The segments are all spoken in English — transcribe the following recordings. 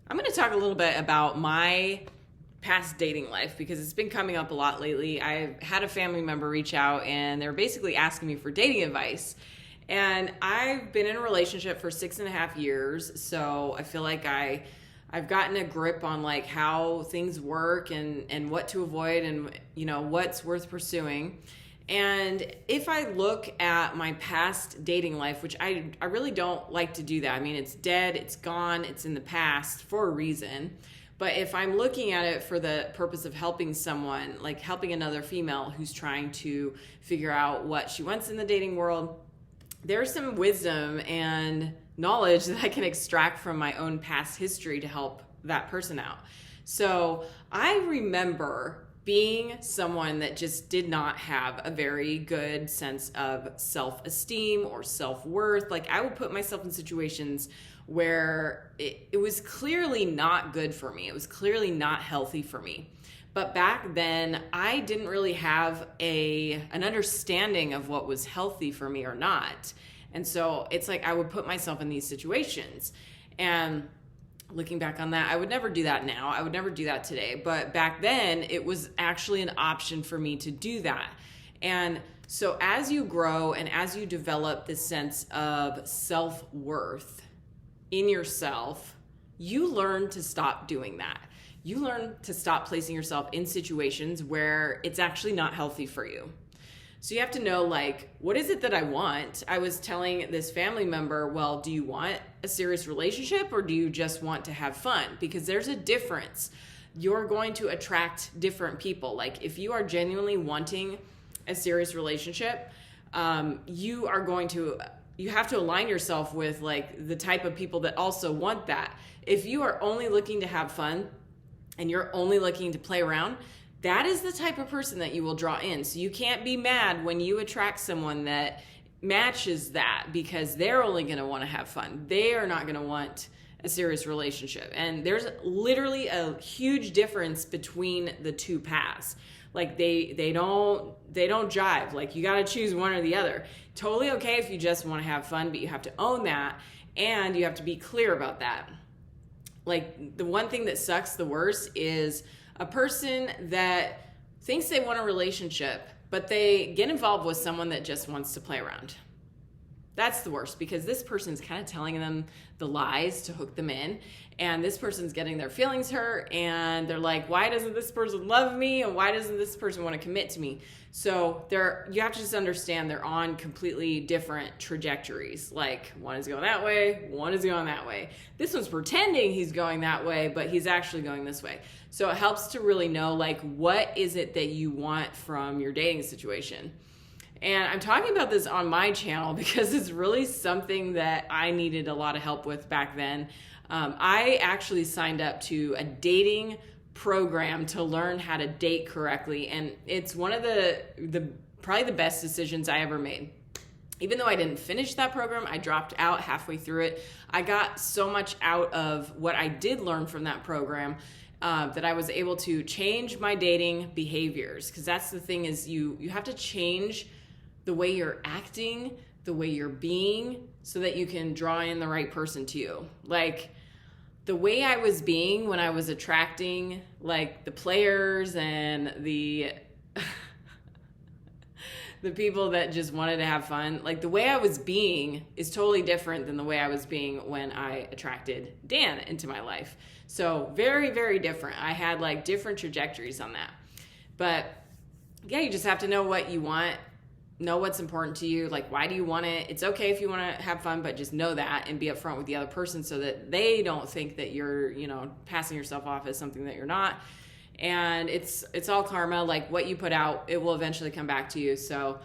I'm going to talk a little bit about my past dating life because it's been coming up a lot lately. I've had a family member reach out and they're basically asking me for dating advice. And I've been in a relationship for 6.5 years, so I feel like I've gotten a grip on like how things work and what to avoid and what's worth pursuing. And if I look at my past dating life, which I really don't like to do that. I mean, it's dead, it's gone, it's in the past for a reason. But if I'm looking at it for the purpose of helping someone, like helping another female who's trying to figure out what she wants in the dating world, there's some wisdom and knowledge that I can extract from my own past history to help that person out. So I remember being someone that just did not have a very good sense of self-esteem or self-worth. Like I would put myself in situations where it was clearly not good for me. It was clearly not healthy for me. But back then, I didn't really have an understanding of what was healthy for me or not. And so it's like I would put myself in these situations. And looking back on that, I would never do that now. I would never do that today. But back then, it was actually an option for me to do that. And so as you grow and as you develop this sense of self-worth in yourself, you learn to stop doing that. You learn to stop placing yourself in situations where it's actually not healthy for you. So you have to know, like, what is it that I want? I was telling this family member, well, do you want a serious relationship or do you just want to have fun? Because there's a difference. You're going to attract different people. Like if you are genuinely wanting a serious relationship, you have to align yourself with like the type of people that also want that. If you are only looking to have fun and you're only looking to play around, that is the type of person that you will draw in. So you can't be mad when you attract someone that matches that because they're only going to want to have fun. They are not going to want a serious relationship. And there's literally a huge difference between the two paths. Like they don't jive. Like you got to choose one or the other. Totally okay if you just want to have fun, but you have to own that and you have to be clear about that. Like the one thing that sucks the worst is a person that thinks they want a relationship, but they get involved with someone that just wants to play around. That's the worst because this person's kind of telling them the lies to hook them in, and this person's getting their feelings hurt, and they're like, why doesn't this person love me, and why doesn't this person want to commit to me? So you have to just understand they're on completely different trajectories. Like one is going that way, one is going that way. This one's pretending he's going that way, but he's actually going this way. So it helps to really know like what is it that you want from your dating situation. And I'm talking about this on my channel because it's really something that I needed a lot of help with back then. I actually signed up to a dating program to learn how to date correctly. And it's one of the probably the best decisions I ever made. Even though I didn't finish that program, I dropped out halfway through it. I got so much out of what I did learn from that program that I was able to change my dating behaviors. Because that's the thing is you have to change the way you're acting, the way you're being, so that you can draw in the right person to you. Like the way I was being when I was attracting like the players and the the people that just wanted to have fun, like the way I was being is totally different than the way I was being when I attracted Dan into my life. So very, very different. I had like different trajectories on that. But yeah, you just have to know what you want. Know what's important to you. Like, why do you want it? It's okay if you want to have fun, but just know that and be upfront with the other person so that they don't think that you're, passing yourself off as something that you're not. And it's all karma. Like what you put out, it will eventually come back to you. So,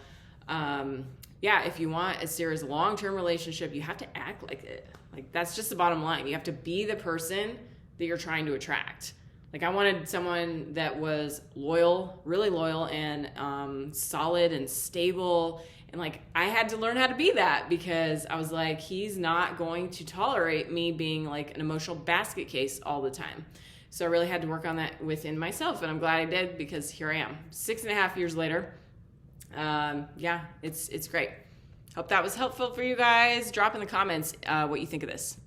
if you want a serious long-term relationship, you have to act like it. Like that's just the bottom line. You have to be the person that you're trying to attract. Like I wanted someone that was loyal, really loyal and solid and stable. And like I had to learn how to be that because I was like, he's not going to tolerate me being like an emotional basket case all the time. So I really had to work on that within myself. And I'm glad I did because here I am 6.5 years later. It's great. Hope that was helpful for you guys. Drop in the comments what you think of this.